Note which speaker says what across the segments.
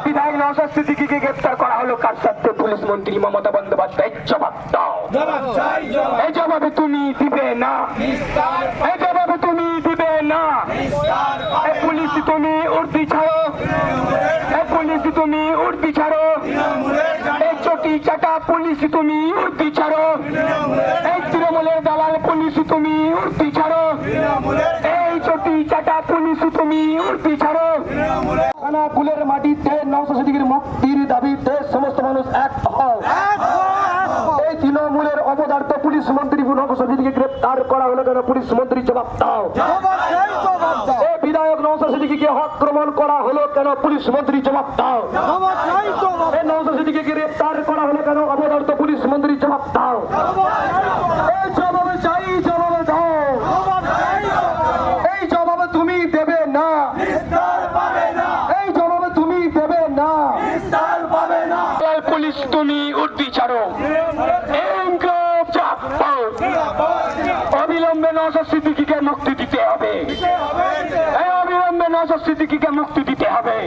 Speaker 1: বিধায়ক নওশাদ সিদ্দিকীকে গ্রেফতার করা হলো কার স্বার্থে? পুলিশ মন্ত্রী মমতা বন্দ্যোপাধ্যায় জবাব দাও। এই জবাবে তুমি দিবে না, এই জবাবে তুমি দিবে না। এই পুলিশ তুমি উর্দি ছাড়ো, এই পুলিশ তুমি উর্দি ছাড়ো, এই চটি চাটা পুলিশ তুমি উর্দি ছাড়ো, এই তৃণমূলের দালাল পুলিশ তুমি উর্দি ছাড়ো, এই চটি চাটা পুলিশ তুমি উর্দি ছাড়ো। ফুলের মাটিতে নওশাদ সিদ্দিকীর মুক্তির দাবিতে সমস্ত মানুষ এক হও। এই তৃণমূলের অপদার্থ পুলিশ মন্ত্রী নওশাদ সিদ্দিকীকে গ্রেফতার করা হলো কেন? পুলিশ মন্ত্রী জবাব দাও। এই বিধায়ক নওশাদ সিদ্দিকীকে আক্রমণ করা হলো কেন? পুলিশ মন্ত্রী জবাব দাও। এই নওশাদ সিদ্দিকীকে গ্রেফতার করা হলো কেন? অপদার্থ পুলিশ মন্ত্রী জবাব দাও। এই জবাবে চাই, জবাবে দাও। এই জবাবে তুমি দেবে না, এই জবাবে তুমি দেবে না। পুলিশ তুমি উর্দি ছাড়ো, অবিলম্বে নওশাদ সিদ্দিকীকে মুক্তি দিতে হবে, অবিলম্বে নওশাদ সিদ্দিকীকে মুক্তি দিতে হবে।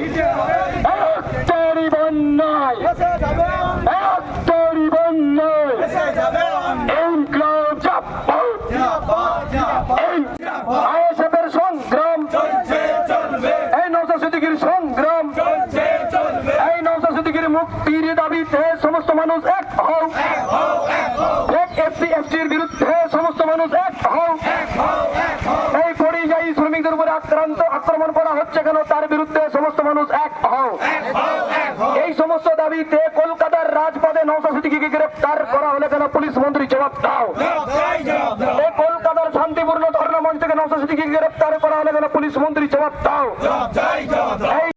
Speaker 1: আইএসএফের সংগ্রাম, এই নওশাদ সিদ্দিকীর সংগ্রাম, এই নওশাদ সিদ্দিকীর মুক্তির দাবিতে সমস্ত মানুষ এক হও। এসসি/এসটির বিরুদ্ধে সমস্ত মানুষ এক হও। এই পরিযায়ী শ্রমিকদের উপরে আক্রমণ করা হচ্ছে কেন? তার বিরুদ্ধে সমস্ত মানুষ এক হও। এই সমস্ত দাবিতে